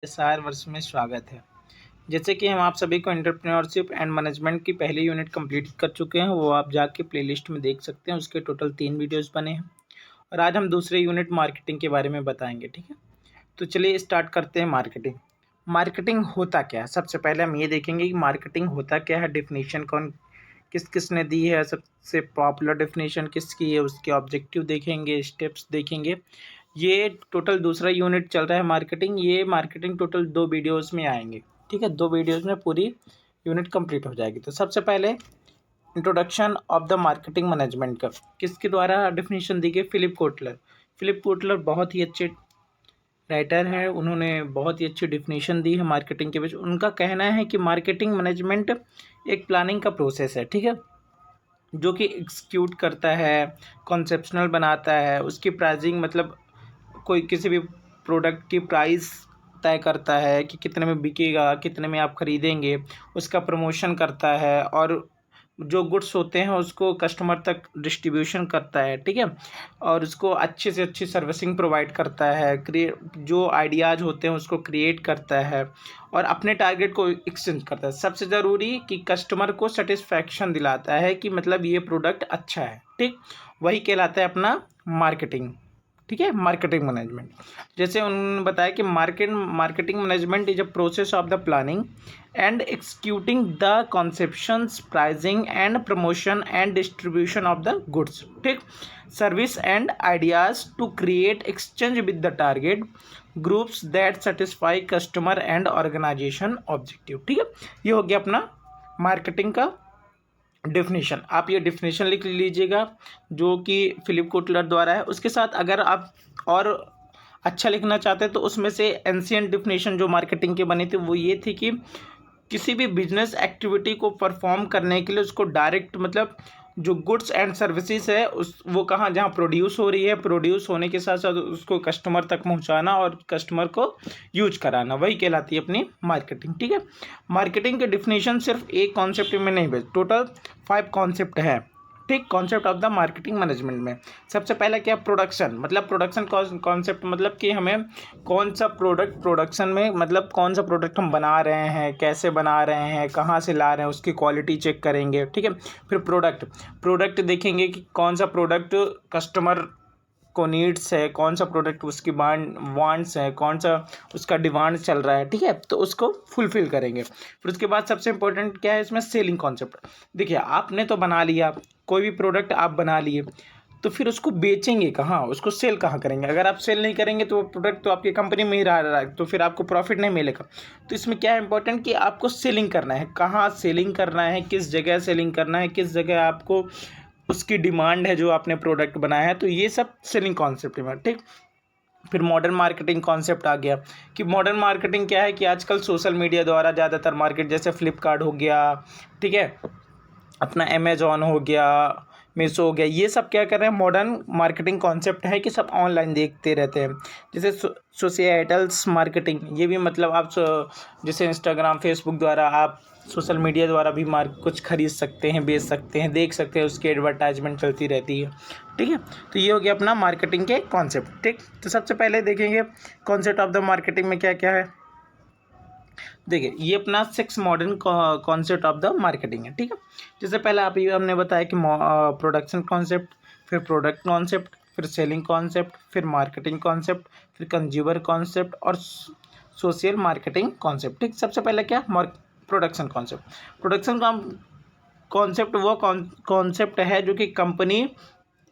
SR वर्ष में स्वागत है। जैसे कि हम आप सभी को एंटरप्रेन्योरशिप एंड मैनेजमेंट की पहली यूनिट कंप्लीट कर चुके हैं, वो आप जाके प्लेलिस्ट में देख सकते हैं। उसके टोटल 3 वीडियोस बने हैं और आज हम दूसरे यूनिट मार्केटिंग के बारे में बताएंगे। ठीक है, तो चलिए स्टार्ट करते हैं। मार्केटिंग मार्केटिंग होता क्या है? सबसे पहले हम ये देखेंगे कि मार्केटिंग होता क्या है। डेफिनेशन कौन किसने दी है, सबसे पॉपुलर डेफिनेशन किसकी है, उसके ऑब्जेक्टिव देखेंगे, स्टेप्स देखेंगे। ये टोटल दूसरा यूनिट चल रहा है मार्केटिंग। ये मार्केटिंग टोटल 2 वीडियोस में आएंगे। ठीक है, 2 वीडियोस में पूरी यूनिट कंप्लीट हो जाएगी। तो सबसे पहले introduction of the marketing management का किसके द्वारा डेफिनेशन दी गई? Philip Kotler. फिलिप कोटलर बहुत ही अच्छे राइटर हैं, उन्होंने बहुत ही अच्छी डेफिनेशन दी है मार्केटिंग के बीच। उनका कहना है कि मार्केटिंग मैनेजमेंट एक प्लानिंग का प्रोसेस है। ठीक है, जो कि एग्जीक्यूट करता है, कॉन्सेप्शनल बनाता है, उसकी प्राइसिंग मतलब कोई किसी भी प्रोडक्ट की प्राइस तय करता है कि कितने में बिकेगा, कितने में आप खरीदेंगे, उसका प्रमोशन करता है और जो गुड्स होते हैं उसको कस्टमर तक डिस्ट्रीब्यूशन करता है। ठीक है, और उसको अच्छे से अच्छी सर्विसिंग प्रोवाइड करता है, जो आइडियाज़ होते हैं उसको क्रिएट करता है और अपने टारगेट को एक्सचेंज करता है। सबसे ज़रूरी कि कस्टमर को सेटिस्फैक्शन दिलाता है कि मतलब ये प्रोडक्ट अच्छा है। ठीक, वही कहलाता है अपना मार्केटिंग। ठीक है, मार्केटिंग मैनेजमेंट। जैसे उन्होंने बताया कि marketing management is a process of the planning and executing the conceptions, pricing and promotion and distribution of the goods, ठीक, service and ideas to create exchange with the target groups that satisfy customer and organisation objective. ठीक है, ये हो गया अपना marketing का definition. आप ये डेफिनेशन लिख लीजिएगा जो कि फिलिप कोटलर द्वारा है। उसके साथ अगर आप और अच्छा लिखना चाहते हैं तो उसमें से एंशिएंट डेफिनेशन जो मार्केटिंग के बने थे वो ये थी कि किसी भी बिजनेस एक्टिविटी को परफॉर्म करने के लिए उसको डायरेक्ट मतलब जो गुड्स एंड सर्विसेज है उस वो कहाँ जहाँ प्रोड्यूस हो रही है, प्रोड्यूस होने के साथ साथ उसको कस्टमर तक पहुँचाना और कस्टमर को यूज कराना, वही कहलाती है अपनी मार्केटिंग। ठीक है, मार्केटिंग के डिफिनेशन सिर्फ एक कॉन्सेप्ट में नहीं बस टोटल 5 कॉन्सेप्ट है। ठीक, concept of the marketing management में सबसे पहला क्या? प्रोडक्शन। मतलब प्रोडक्शन कॉन्सेप्ट मतलब कि हमें कौन सा प्रोडक्शन में मतलब कौन सा प्रोडक्ट हम बना रहे हैं, कैसे बना रहे हैं, कहाँ से ला रहे हैं, उसकी क्वालिटी चेक करेंगे। ठीक है, फिर प्रोडक्ट देखेंगे कि कौन सा प्रोडक्ट कस्टमर को नीड्स है, कौन सा प्रोडक्ट उसकी वांट्स है, कौन सा उसका डिमांड चल रहा है। ठीक है, तो उसको फुलफिल करेंगे। फिर उसके बाद सबसे इंपॉर्टेंट क्या है इसमें? Selling concept. देखिए, आपने तो बना लिया, कोई भी प्रोडक्ट आप बना लिए, तो फिर उसको बेचेंगे कहाँ, उसको सेल कहाँ करेंगे? अगर आप सेल नहीं करेंगे तो वो प्रोडक्ट तो आपकी कंपनी में ही रहा है, तो फिर आपको प्रॉफिट नहीं मिलेगा। तो इसमें क्या है इंपॉर्टेंट कि आपको सेलिंग करना है, कहाँ सेलिंग करना है, किस जगह सेलिंग करना है, किस जगह आपको उसकी डिमांड है जो आपने प्रोडक्ट बनाया है। तो ये सब सेलिंग कॉन्सेप्ट में। ठीक, फिर मॉडर्न मार्केटिंग कॉन्सेप्ट आ गया कि मॉडर्न मार्केटिंग क्या है कि आजकल सोशल मीडिया द्वारा ज़्यादातर मार्केट जैसे फ्लिपकार्ट हो गया, ठीक है, अपना अमेजोन हो गया, मीशो हो गया, ये सब क्या कर रहे हैं? मॉडर्न मार्केटिंग कॉन्सेप्ट है कि सब ऑनलाइन देखते रहते हैं। जैसे सोशलिटल्स मार्केटिंग, ये भी मतलब आप जैसे इंस्टाग्राम फेसबुक द्वारा आप सोशल मीडिया द्वारा भी कुछ खरीद सकते हैं, बेच सकते हैं, देख सकते हैं, उसकी एडवर्टाइजमेंट चलती रहती है। ठीक है, तो ये हो गया अपना मार्केटिंग के कॉन्सेप्ट। ठीक, तो सबसे पहले देखेंगे कॉन्सेप्ट ऑफ द मार्केटिंग में क्या क्या है। देखिए, ये अपना 6 modern concept of the marketing है। ठीक है, जैसे पहले आप ये हमने बताया कि प्रोडक्शन कॉन्सेप्ट, फिर प्रोडक्ट कॉन्सेप्ट, फिर सेलिंग कॉन्सेप्ट, फिर मार्केटिंग कॉन्सेप्ट, फिर कंज्यूमर कॉन्सेप्ट और सोशल मार्केटिंग कॉन्सेप्ट। ठीक, सबसे पहले क्या? Production concept. प्रोडक्शन कॉन्सेप्ट वो कॉन्सेप्ट है जो कि कंपनी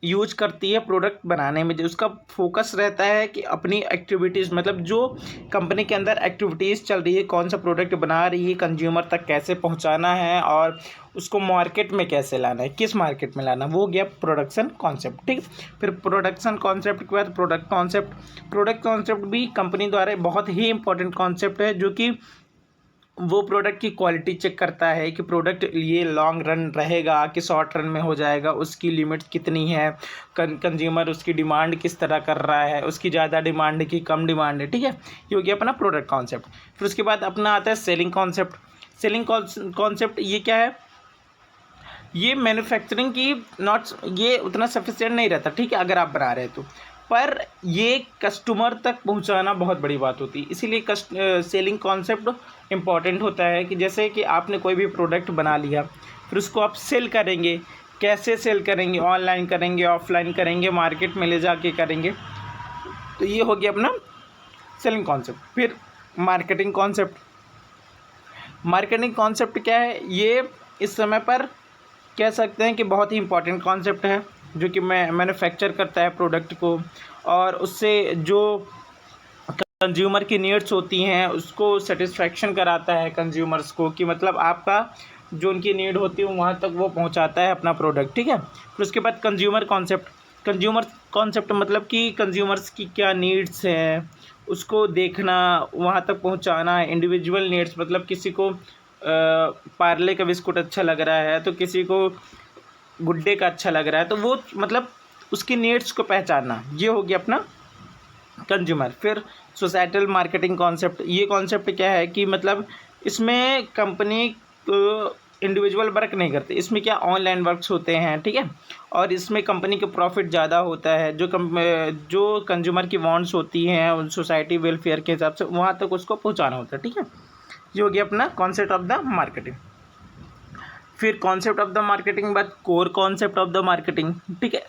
यूज करती है प्रोडक्ट बनाने में, जो उसका फोकस रहता है कि अपनी एक्टिविटीज़ मतलब जो कंपनी के अंदर एक्टिविटीज़ चल रही है, कौन सा प्रोडक्ट बना रही है, कंज्यूमर तक कैसे पहुंचाना है और उसको मार्केट में कैसे लाना है, किस मार्केट में लाना, वो गया प्रोडक्शन कॉन्सेप्ट। ठीक, फिर प्रोडक्शन कॉन्सेप्ट के बाद प्रोडक्ट कॉन्सेप्ट भी कंपनी द्वारा बहुत ही इंपॉर्टेंट कॉन्सेप्ट है जो कि वो प्रोडक्ट की क्वालिटी चेक करता है कि प्रोडक्ट ये लॉन्ग रन रहेगा कि शॉर्ट रन में हो जाएगा, उसकी लिमिट कितनी है, कंज्यूमर उसकी डिमांड किस तरह कर रहा है, उसकी ज़्यादा डिमांड है कि कम डिमांड है। ठीक है, ये हो गया अपना प्रोडक्ट कॉन्सेप्ट। फिर उसके बाद अपना आता है सेलिंग कॉन्सेप्ट। सेलिंग कॉन्सेप्ट ये क्या है? ये मैन्युफैक्चरिंग की नॉट ये उतना सफिशिएंट नहीं रहता। ठीक है, अगर आप बना रहे हैं तो पर ये कस्टमर तक पहुंचाना बहुत बड़ी बात होती है। इसीलिए सेलिंग कॉन्सेप्ट इम्पॉर्टेंट होता है कि जैसे कि आपने कोई भी प्रोडक्ट बना लिया, फिर उसको आप सेल करेंगे। कैसे सेल करेंगे? ऑनलाइन करेंगे, ऑफलाइन करेंगे, मार्केट में ले जाके करेंगे। तो ये हो गया अपना सेलिंग कॉन्सेप्ट। फिर मार्केटिंग कॉन्सेप्ट। मार्केटिंग कॉन्सेप्ट क्या है? ये इस समय पर कह सकते हैं कि बहुत ही इम्पोर्टेंट कॉन्सेप्ट है, जो कि मैन्युफैक्चर करता है प्रोडक्ट को, और उससे जो कंज्यूमर की नीड्स होती हैं उसको सेटिस्फैक्शन कराता है कंज्यूमर्स को, कि मतलब आपका जो उनकी नीड होती है वहाँ तक वो पहुँचाता है अपना प्रोडक्ट, ठीक है। फिर उसके बाद कंज्यूमर कॉन्सेप्ट। कंज्यूमर कॉन्सेप्ट मतलब कि कंज्यूमर्स की क्या नीड्स हैं उसको देखना, वहाँ तक पहुँचाना। इंडिविजुअल नीड्स मतलब किसी को पार्ले का बिस्कुट अच्छा लग रहा है तो किसी को गुड्डे का अच्छा लग रहा है, तो वो मतलब उसकी नीड्स को पहचानना, ये हो गया अपना कंज्यूमर। फिर सोसाइटल मार्केटिंग कॉन्सेप्ट। ये कॉन्सेप्ट क्या है कि मतलब इसमें कंपनी इंडिविजुअल वर्क नहीं करते, इसमें क्या ऑनलाइन वर्क्स होते हैं, ठीक है। और इसमें कंपनी का प्रॉफिट ज़्यादा होता है, जो कंज्यूमर की वांट्स होती हैं सोसाइटी वेलफेयर के हिसाब से वहाँ तक उसको पहुँचाना होता है, ठीक है। ये हो गया अपना कॉन्सेप्ट ऑफ द मार्केटिंग। फिर कॉन्सेप्ट ऑफ द मार्केटिंग बाद core concept of the marketing, ठीक है।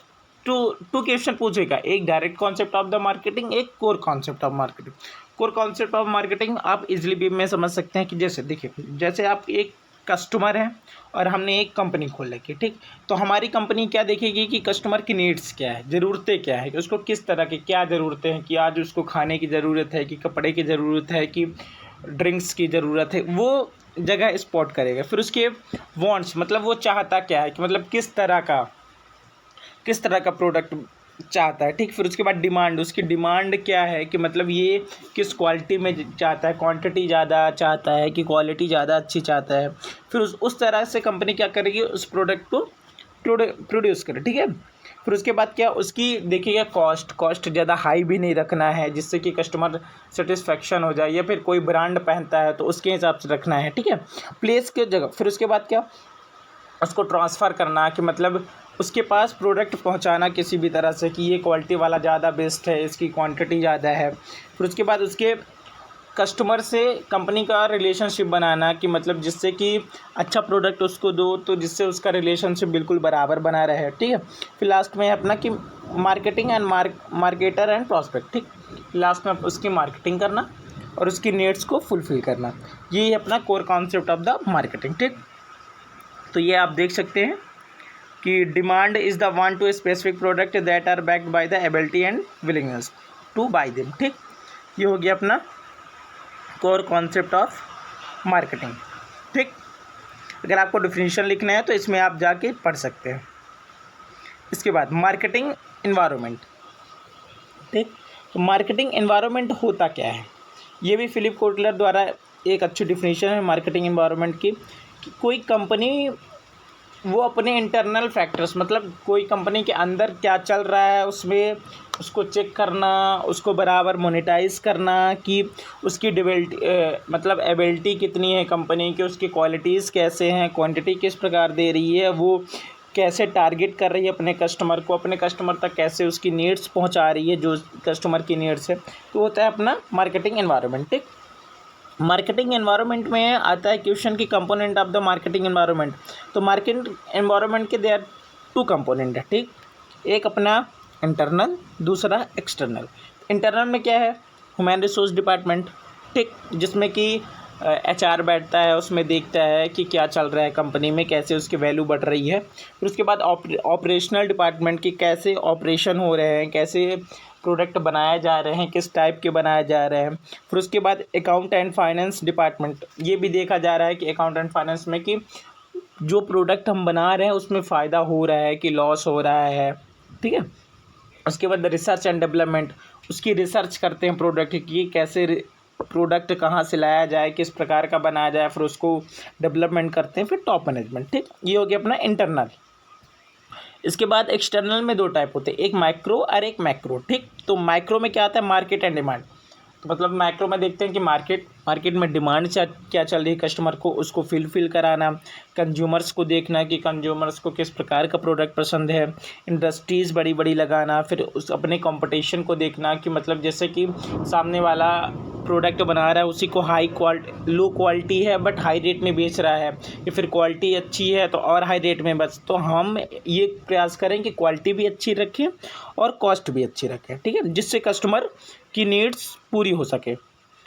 टू क्वेश्चन पूछेगा, एक direct concept of the marketing, एक core concept of marketing. Core concept of marketing आप इजीली भी में समझ सकते हैं कि जैसे देखिए, जैसे आप एक कस्टमर हैं और हमने एक कंपनी खोल रखी, ठीक। तो हमारी कंपनी क्या देखेगी कि कस्टमर की नीड्स क्या है, ज़रूरतें क्या है, कि उसको किस तरह की क्या ज़रूरतें हैं, कि आज उसको खाने की ज़रूरत है, कि कपड़े की ज़रूरत है, कि ड्रिंक्स की ज़रूरत है, वो जगह स्पॉट करेगा। फिर उसके वांट्स मतलब वो चाहता क्या है, कि मतलब किस तरह का प्रोडक्ट चाहता है, ठीक। फिर उसके बाद डिमांड, उसकी डिमांड क्या है, कि मतलब ये किस क्वालिटी में चाहता है, क्वांटिटी ज़्यादा चाहता है कि क्वालिटी ज़्यादा अच्छी चाहता है। फिर उस तरह से कंपनी क्या करेगी, उस प्रोडक्ट को प्रोड्यूस करे, ठीक है। फिर उसके बाद क्या उसकी देखिएगा कॉस्ट ज़्यादा हाई भी नहीं रखना है जिससे कि कस्टमर सेटिस्फेक्शन हो जाए, या फिर कोई ब्रांड पहनता है तो उसके हिसाब से रखना है, ठीक है, प्लेस के जगह। फिर उसके बाद क्या उसको ट्रांसफ़र करना, कि मतलब उसके पास प्रोडक्ट पहुंचाना किसी भी तरह से, कि ये क्वालिटी वाला ज़्यादा बेस्ट है, इसकी क्वांटिटी ज़्यादा है। फिर उसके बाद उसके कस्टमर से कंपनी का रिलेशनशिप बनाना, कि मतलब जिससे कि अच्छा प्रोडक्ट उसको दो तो जिससे उसका रिलेशनशिप बिल्कुल बराबर बना रहे, ठीक है। फिर लास्ट में अपना कि marketing and marketer and prospect, ठीक। लास्ट में उसकी मार्केटिंग करना और उसकी नीड्स को फुलफ़िल करना, ये अपना core concept of the marketing, ठीक। तो ये आप देख सकते हैं कि demand is the want to specific product that are backed by the ability and willingness to buy them, ठीक। ये हो गया अपना कोर कॉन्सेप्ट ऑफ मार्केटिंग, ठीक। अगर आपको डिफिनीशन लिखना है तो इसमें आप जाके पढ़ सकते हैं। इसके बाद मार्केटिंग एनवायरनमेंट, ठीक। तो मार्केटिंग एनवायरनमेंट होता क्या है, ये भी फिलिप कोटलर द्वारा एक अच्छी डिफिनीशन है मार्केटिंग एनवायरनमेंट की, कि कोई कंपनी वो अपने इंटरनल फैक्टर्स मतलब कोई कंपनी के अंदर क्या चल रहा है उसमें उसको चेक करना, उसको बराबर मोनेटाइज करना, कि उसकी मतलब एबिलिटी कितनी है कंपनी की, उसकी क्वालिटीज़ कैसे हैं, क्वांटिटी किस प्रकार दे रही है, वो कैसे टारगेट कर रही है अपने कस्टमर को, अपने कस्टमर तक कैसे उसकी नीड्स पहुंचा रही है, जो कस्टमर की नीड्स है। तो होता है अपना मार्केटिंग एनवायरनमेंट, ठीक। मार्केटिंग एनवायरनमेंट में आता है क्वेश्चन की component of the marketing environment. तो मार्केटिंग एनवायरनमेंट के देयर 2 कंपोनेंट है, ठीक। एक अपना इंटरनल, दूसरा एक्सटर्नल। इंटरनल में क्या है, ह्यूमन रिसोर्स डिपार्टमेंट, ठीक, जिसमें कि HR बैठता है, उसमें देखता है कि क्या चल रहा है कंपनी में, कैसे उसकी वैल्यू बढ़ रही है। फिर उसके बाद ऑपरेशनल डिपार्टमेंट की कैसे ऑपरेशन हो रहे हैं, कैसे प्रोडक्ट बनाए जा रहे हैं, किस टाइप के बनाए जा रहे हैं। फिर उसके बाद अकाउंट एंड फाइनेंस डिपार्टमेंट, ये भी देखा जा रहा है कि अकाउंट एंड फाइनेंस में कि जो प्रोडक्ट हम बना रहे हैं उसमें फ़ायदा हो रहा है कि लॉस हो रहा है, ठीक है। उसके बाद रिसर्च एंड डेवलपमेंट, उसकी रिसर्च करते हैं प्रोडक्ट की, कैसे प्रोडक्ट कहाँ से लाया जाए, किस प्रकार का बनाया जाए, फिर उसको डेवलपमेंट करते हैं। फिर टॉप मैनेजमेंट, ठीक। ये हो गया अपना इंटरनल। इसके बाद एक्सटर्नल में 2 टाइप होते हैं, एक माइक्रो और एक मैक्रो, ठीक। तो माइक्रो में क्या आता है, मार्केट एंड डिमांड। तो मतलब मैक्रो में देखते हैं कि मार्केट में डिमांड क्या चल रही है, कस्टमर को उसको फिल कराना, कंज्यूमर्स को देखना कि कंज्यूमर्स को किस प्रकार का प्रोडक्ट पसंद है, इंडस्ट्रीज़ बड़ी बड़ी लगाना, फिर उस अपने कंपटीशन को देखना कि मतलब जैसे कि सामने वाला प्रोडक्ट बना रहा है उसी को लो क्वालिटी है बट हाई रेट में बेच रहा है, या फिर क्वालिटी अच्छी है तो और हाई रेट में बस, तो हम ये प्रयास करें कि क्वालिटी भी अच्छी रखें और कॉस्ट भी अच्छी रखें, ठीक है, जिससे कस्टमर की नीड्स पूरी हो सके।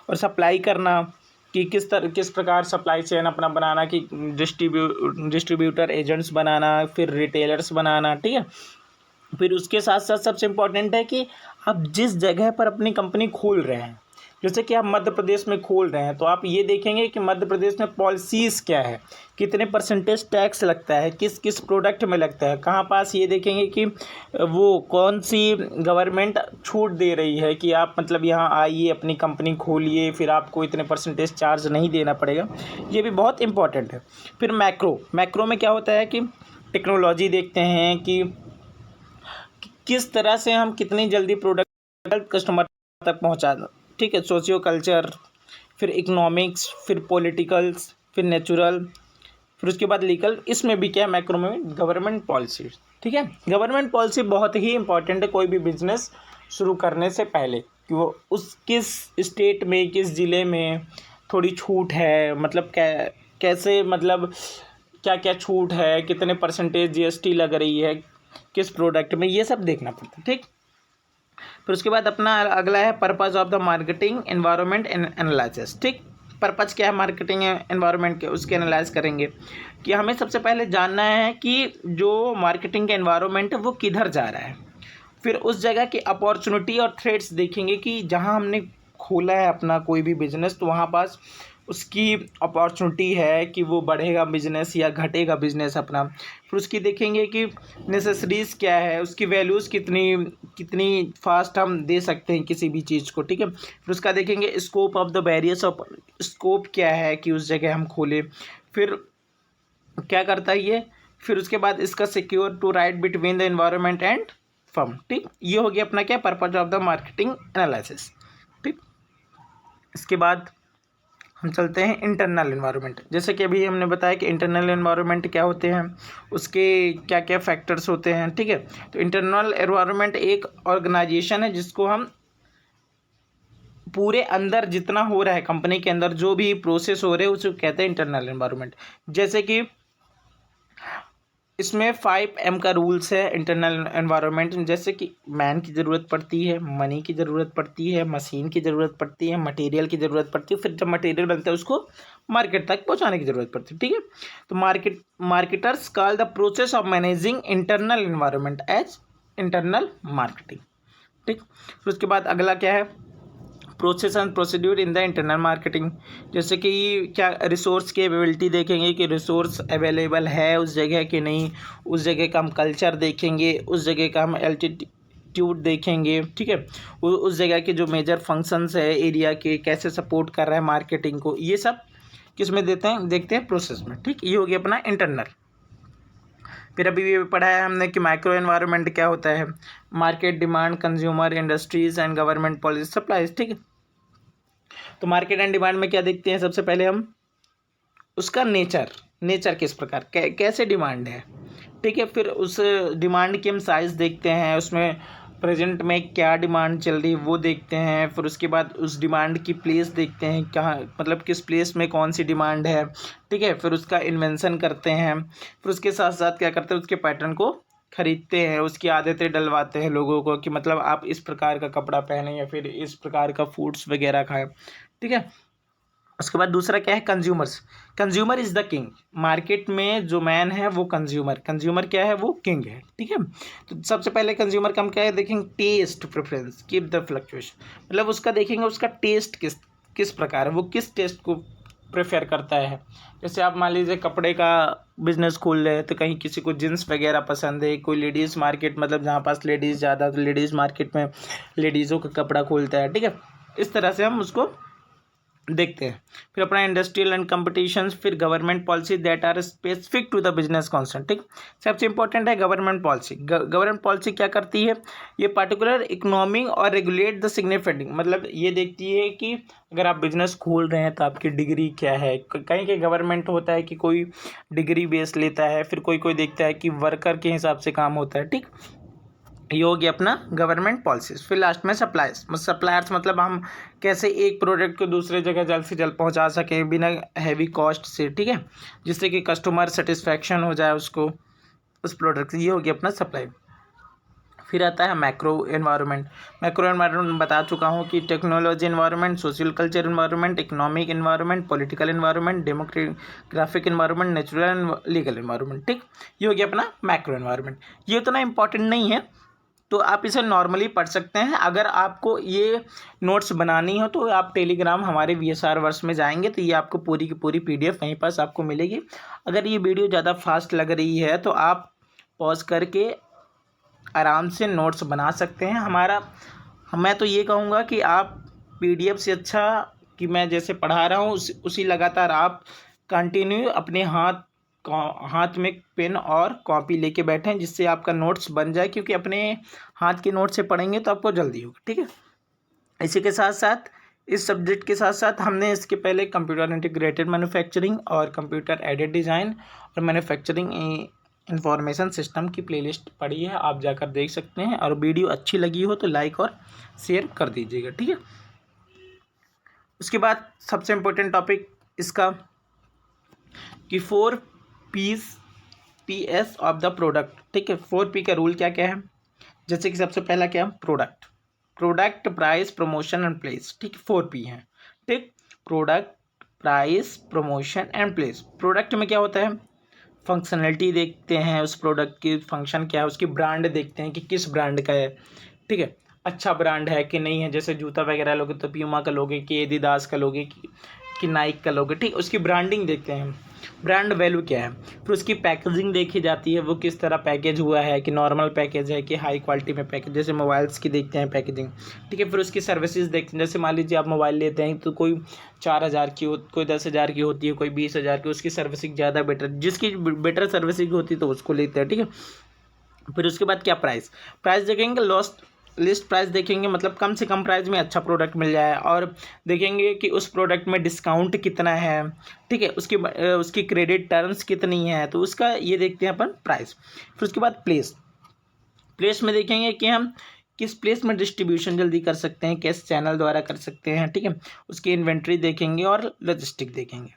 और सप्लाई करना कि किस प्रकार सप्लाई चेन अपना बनाना, कि डिस्ट्रीब्यूटर एजेंट्स बनाना, फिर रिटेलर्स बनाना, ठीक है। फिर उसके साथ साथ सबसे इम्पोर्टेंट है कि आप जिस जगह पर अपनी कंपनी खोल रहे हैं, जैसे कि आप मध्य प्रदेश में खोल रहे हैं, तो आप ये देखेंगे कि मध्य प्रदेश में पॉलिसीज़ क्या है, कितने परसेंटेज टैक्स लगता है, किस किस प्रोडक्ट में लगता है, कहाँ पास ये देखेंगे कि वो कौन सी गवर्नमेंट छूट दे रही है कि आप मतलब यहाँ आइए अपनी कंपनी खोलिए, फिर आपको इतने परसेंटेज चार्ज नहीं देना पड़ेगा, ये भी बहुत इंपॉर्टेंट है। फिर मैक्रो में क्या होता है कि टेक्नोलॉजी देखते हैं कि किस तरह से हम कितनी जल्दी प्रोडक्ट कस्टमर तक पहुँचा, ठीक है, सोशियो कल्चर, फिर इकोनॉमिक्स, फिर पॉलिटिकल्स, फिर नेचुरल, फिर उसके बाद लीगल। इसमें भी क्या है मैक्रो में गवर्नमेंट पॉलिसी, ठीक है। गवर्नमेंट पॉलिसी बहुत ही इंपॉर्टेंट है कोई भी बिजनेस शुरू करने से पहले, कि वो उस किस स्टेट में किस ज़िले में थोड़ी छूट है, मतलब कैसे मतलब क्या क्या छूट है, कितने परसेंटेज जीएसटी लग रही है किस प्रोडक्ट में, ये सब देखना पड़ता है, ठीक। फिर उसके बाद अपना अगला है purpose of the marketing environment analysis, ठीक। पर्पज़ क्या है मार्केटिंग एनवायरनमेंट के, उसके एनालाइज करेंगे कि हमें सबसे पहले जानना है कि जो मार्केटिंग का एनवायरनमेंट है वो किधर जा रहा है। फिर उस जगह की अपॉर्चुनिटी और थ्रेट्स देखेंगे कि जहां हमने खोला है अपना कोई भी बिजनेस, तो वहाँ पास उसकी अपॉर्चुनिटी है कि वो बढ़ेगा बिजनेस या घटेगा बिजनेस अपना। फिर उसकी देखेंगे कि नेसेसरीज़ क्या है, उसकी वैल्यूज़ कितनी फास्ट हम दे सकते हैं किसी भी चीज़ को, ठीक है। फिर उसका देखेंगे scope of the barriers of, scope क्या है कि उस जगह हम खोलें, फिर क्या करता है ये। फिर उसके बाद इसका secure to right between the environment and firm, ठीक। ये हो गया अपना क्या purpose of the marketing analysis, ठीक। इसके बाद हम चलते हैं इंटरनल एनवायरनमेंट। जैसे कि अभी हमने बताया कि इंटरनल एनवायरनमेंट क्या होते हैं, उसके क्या क्या फैक्टर्स होते हैं, ठीक है। तो इंटरनल एनवायरनमेंट एक ऑर्गेनाइजेशन है जिसको हम पूरे अंदर जितना हो रहा है कंपनी के अंदर जो भी प्रोसेस हो रहे हैं उसको कहते हैं इंटरनल एनवायरनमेंट। जैसे कि इसमें 5M का रूल्स है इंटरनल एनवायरनमेंट, जैसे कि मैन की ज़रूरत पड़ती है, मनी की ज़रूरत पड़ती है, मशीन की ज़रूरत पड़ती है, मटेरियल की ज़रूरत पड़ती है, फिर जब मटेरियल बनता है उसको मार्केट तक पहुंचाने की ज़रूरत पड़ती है, ठीक है। तो marketers call the process of managing internal environment as internal marketing, ठीक। फिर उसके बाद अगला क्या है process and procedure in the internal marketing. जैसे कि क्या रिसोर्स की अवेलेबिलिटी देखेंगे कि रिसोर्स अवेलेबल है उस जगह कि नहीं, उस जगह का हम कल्चर देखेंगे, उस जगह का हम एल्टीट्यूड देखेंगे, ठीक है। उस जगह के जो मेजर फंक्शंस है एरिया के कैसे सपोर्ट कर रहा है मार्केटिंग को, ये सब किस में देखते हैं प्रोसेस में, ठीक। ये हो गया अपना इंटरनल। फिर अभी ये पढ़ा है हमने कि माइक्रो एनवायरनमेंट क्या होता है, market demand, consumer, industries and government policy supplies, ठीक है। तो मार्केट एंड डिमांड में क्या देखते हैं सबसे पहले हम उसका नेचर किस प्रकार कैसे डिमांड है, ठीक है। फिर उस डिमांड की हम साइज़ देखते हैं, उसमें प्रेजेंट में क्या डिमांड चल रही है वो देखते हैं। फिर उसके बाद उस डिमांड की प्लेस देखते हैं, कहाँ मतलब किस प्लेस में कौन सी डिमांड है, ठीक है। फिर उसका इन्वेंशन करते हैं, फिर उसके साथ साथ क्या करते हैं उसके पैटर्न को खरीदते हैं, उसकी आदतें डलवाते हैं लोगों को कि मतलब आप इस प्रकार का कपड़ा पहने या फिर इस प्रकार का फूड्स वगैरह खाएं, ठीक है। उसके बाद दूसरा क्या है consumer is the king. Market में जो मैन है वो कंज्यूमर क्या है वो किंग है, ठीक है। तो सबसे पहले कंज्यूमर का हम क्या है देखेंगे test preference keep the fluctuation, मतलब उसका देखेंगे उसका टेस्ट किस प्रकार है, वो किस टेस्ट को प्रेफर करता है। जैसे आप मान लीजिए कपड़े का बिजनेस खोल रहे हैं तो कहीं किसी को जींस वगैरह पसंद है, कोई लेडीज़ मार्केट मतलब जहाँ पास लेडीज़ ज़्यादा तो लेडीज़ मार्केट में लेडीज़ों का कपड़ा खोलता है, ठीक है। इस तरह से हम उसको देखते हैं। फिर अपना इंडस्ट्रियल एंड कंपटीशन, फिर government policy that are specific to the business concept. ठीक, सबसे इंपॉर्टेंट है गवर्नमेंट पॉलिसी। गवर्नमेंट पॉलिसी क्या करती है, ये पार्टिकुलर इकोनॉमी और रेगुलेट द सिग्निफिकेंट, मतलब ये देखती है कि अगर आप बिजनेस खोल रहे हैं तो आपकी डिग्री क्या है। कहीं के गवर्नमेंट होता है कि कोई डिग्री बेस लेता है, फिर कोई कोई देखता है कि वर्कर के हिसाब से काम होता है। ठीक, ये हो गया अपना गवर्नमेंट पॉलिसीज। फिर लास्ट में सप्लायर्स मतलब हम कैसे एक प्रोडक्ट को दूसरे जगह जल्द से जल्द पहुंचा सकें बिना हैवी कॉस्ट से। ठीक है, जिससे कि कस्टमर सेटिस्फैक्शन हो जाए उसको उस प्रोडक्ट से। ये हो गया अपना सप्लाई। फिर आता है मैक्रो एनवायरनमेंट। मैक्रो एनवायरनमेंट बता चुका हूँ कि technology environment, social culture environment, economic environment, political environment, demographic environment, natural legal environment. ठीक, ये हो गया अपना मैक्रो एनवायरनमेंट। ये उतना इंपॉर्टेंट नहीं है, तो आप इसे नॉर्मली पढ़ सकते हैं। अगर आपको ये नोट्स बनानी हो तो आप टेलीग्राम हमारे VSR वर्स में जाएंगे तो ये आपको पूरी की पूरी PDF वहीं पास आपको मिलेगी। अगर ये वीडियो ज़्यादा फास्ट लग रही है तो आप पॉज करके आराम से नोट्स बना सकते हैं। मैं तो ये कहूँगा कि आप PDF से अच्छा कि मैं जैसे पढ़ा रहा हूँ उसी लगातार आप कंटिन्यू अपने हाथ में पेन और कॉपी लेके बैठें, जिससे आपका नोट्स बन जाए, क्योंकि अपने हाथ के नोट से पढ़ेंगे तो आपको जल्दी होगा। ठीक है, इसी के साथ साथ इस सब्जेक्ट के साथ साथ हमने इसके पहले कंप्यूटर इंटीग्रेटेड मैन्युफैक्चरिंग और कंप्यूटर एडेड डिज़ाइन और मैन्युफैक्चरिंग इंफॉर्मेशन सिस्टम की प्लेलिस्ट पढ़ी है, आप जाकर देख सकते हैं। और वीडियो अच्छी लगी हो तो लाइक और शेयर कर दीजिएगा। ठीक है, उसके बाद सबसे इम्पोर्टेंट टॉपिक इसका कि 4Ps ऑफ द प्रोडक्ट। ठीक है, 4P का रूल क्या क्या है, जैसे कि सबसे पहला क्या, product price promotion and place. ठीक, 4P है। ठीक, product price promotion and place. Product में क्या होता है, फंक्शनलिटी देखते हैं, उस प्रोडक्ट की फंक्शन क्या है, उसकी ब्रांड देखते हैं कि किस ब्रांड का है। ठीक है, अच्छा ब्रांड है कि नहीं है, जैसे जूता वगैरह लोगे तो प्यूमा का लोगे कि एडिडास का लोगे कि नाइक का लोगे। ठीक, उसकी ब्रांडिंग देखते हैं, ब्रांड वैल्यू क्या है। फिर उसकी पैकेजिंग देखी जाती है, वो किस तरह पैकेज हुआ है, कि नॉर्मल पैकेज है कि हाई क्वालिटी में पैकेज, जैसे मोबाइल्स की देखते हैं पैकेजिंग। ठीक है, फिर उसकी सर्विसेज देखते हैं, जैसे मान लीजिए आप मोबाइल लेते हैं तो कोई 4,000 की हो, कोई 10,000 की होती है, कोई 20,000 की, उसकी सर्विसिंग ज़्यादा बेटर, जिसकी बेटर सर्विसिंग होती है तो उसको लेते हैं। ठीक है, फिर उसके बाद क्या, प्राइस देखेंगे, लिस्ट प्राइस देखेंगे, मतलब कम से कम प्राइस में अच्छा प्रोडक्ट मिल जाए, और देखेंगे कि उस प्रोडक्ट में डिस्काउंट कितना है। ठीक है, उसकी क्रेडिट टर्म्स कितनी है, तो उसका ये देखते हैं अपन प्राइस। फिर उसके बाद प्लेस में देखेंगे कि हम किस प्लेस में डिस्ट्रीब्यूशन जल्दी कर सकते हैं, किस चैनल द्वारा कर सकते हैं। ठीक है, उसकी इन्वेंट्री देखेंगे और लॉजिस्टिक देखेंगे।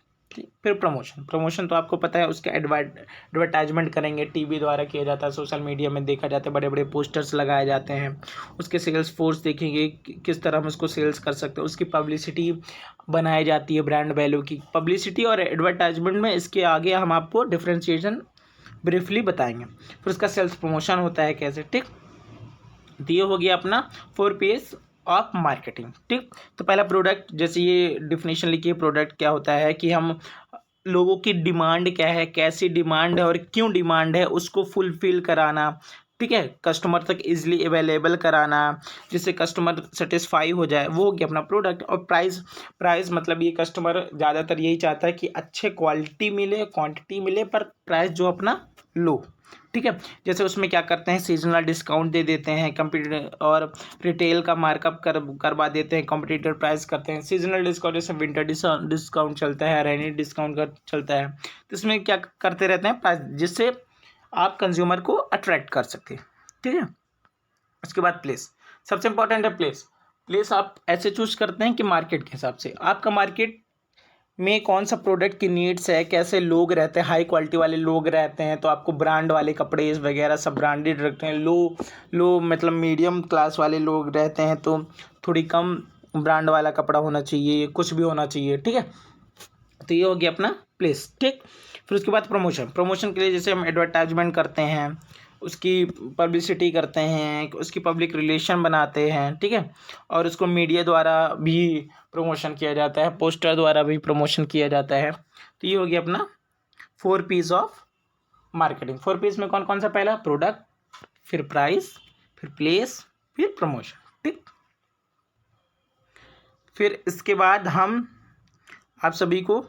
फिर प्रमोशन तो आपको पता है, उसका एडवर्टाइजमेंट करेंगे, टीवी द्वारा किया जाता है, सोशल मीडिया में देखा जाता है, बड़े बड़े पोस्टर्स लगाए जाते हैं। उसके सेल्स फोर्स देखेंगे किस तरह हम उसको सेल्स कर सकते हैं, उसकी पब्लिसिटी बनाई जाती है, ब्रांड वैल्यू की पब्लिसिटी और एडवर्टाइजमेंट में। इसके आगे हम आपको डिफ्रेंशिएशन ब्रीफली बताएंगे। फिर उसका सेल्स प्रमोशन होता है कैसे। ठीक, तो ये हो गया अपना 4Ps ऑफ मार्केटिंग। ठीक, तो पहला प्रोडक्ट, जैसे ये डिफिनेशन लिखी है, प्रोडक्ट क्या होता है कि हम लोगों की डिमांड क्या है, कैसी डिमांड है और क्यों डिमांड है, उसको फुलफिल कराना। ठीक है, कस्टमर तक इजीली अवेलेबल कराना, जिससे कस्टमर सेटिस्फाई हो जाए, वो हो गया अपना प्रोडक्ट। और प्राइस मतलब ये कस्टमर ज़्यादातर यही चाहता है कि अच्छे क्वालिटी मिले, क्वांटिटी मिले, पर प्राइस जो अपना लो। ठीक है, जैसे उसमें क्या करते हैं, सीजनल डिस्काउंट दे देते हैं कंपटीटर, और रिटेल का मार्कअप करवा देते हैं, कॉम्पिटिटर प्राइस करते हैं। सीजनल डिस्काउंट जैसे विंटर डिस्काउंट चलता है, रेनी डिस्काउंट चलता है, तो इसमें क्या करते रहते हैं प्राइस, जिससे आप कंज्यूमर को अट्रैक्ट कर सके। ठीक है, उसके बाद प्लेस, सबसे इंपॉर्टेंट है प्लेस आप ऐसे चूज करते हैं कि मार्केट के हिसाब से, आपका मार्केट में कौन सा प्रोडक्ट की नीड्स है, कैसे लोग रहते हैं, हाई क्वालिटी वाले लोग रहते हैं तो आपको ब्रांड वाले कपड़े वगैरह सब ब्रांडेड रखते हैं। लो मतलब मीडियम क्लास वाले लोग रहते हैं तो थोड़ी कम ब्रांड वाला कपड़ा होना चाहिए, कुछ भी होना चाहिए। ठीक है, तो ये हो गया अपना प्लेस। ठीक, फिर उसके बाद प्रमोशन के लिए जैसे हम एडवर्टाइजमेंट करते हैं, उसकी पब्लिसिटी करते हैं, उसकी पब्लिक रिलेशन बनाते हैं। ठीक है, और उसको मीडिया द्वारा भी प्रमोशन किया जाता है, पोस्टर द्वारा भी प्रमोशन किया जाता है। तो ये हो गया अपना 4Ps ऑफ मार्केटिंग। 4Ps में कौन कौन सा, पहला प्रोडक्ट, फिर प्राइस, फिर प्लेस, फिर प्रमोशन। ठीक, फिर इसके बाद हम आप सभी को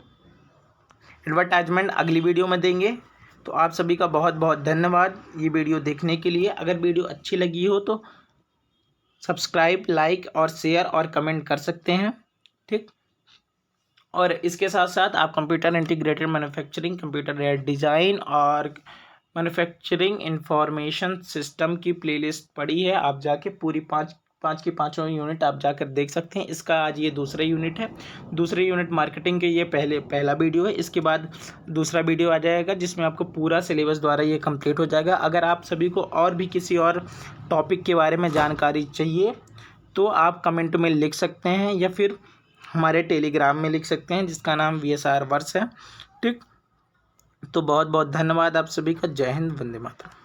एडवर्टाइजमेंट अगली वीडियो में देंगे। तो आप सभी का बहुत बहुत धन्यवाद ये वीडियो देखने के लिए। अगर वीडियो अच्छी लगी हो तो सब्सक्राइब, लाइक और शेयर और कमेंट कर सकते हैं, ठीक। और इसके साथ साथ आप computer integrated manufacturing, computer aided design और मैन्युफैक्चरिंग इंफॉर्मेशन सिस्टम की प्लेलिस्ट पड़ी है, आप जाके पूरी पाँच की पाँचों यूनिट आप जाकर देख सकते हैं। इसका आज ये दूसरा यूनिट है। दूसरे यूनिट मार्केटिंग के ये पहला वीडियो है। इसके बाद दूसरा वीडियो आ जाएगा जिसमें आपको पूरा सिलेबस द्वारा ये कंप्लीट हो जाएगा। अगर आप सभी को और भी किसी और टॉपिक के बारे में जानकारी चाहिए तो आप कमेंट में लिख सकते हैं या फिर हमारे टेलीग्राम में लिख सकते हैं जिसका नाम VSR वर्स है, ठीक। तो बहुत बहुत धन्यवाद आप सभी का। जय हिंद, वंदे मातरम।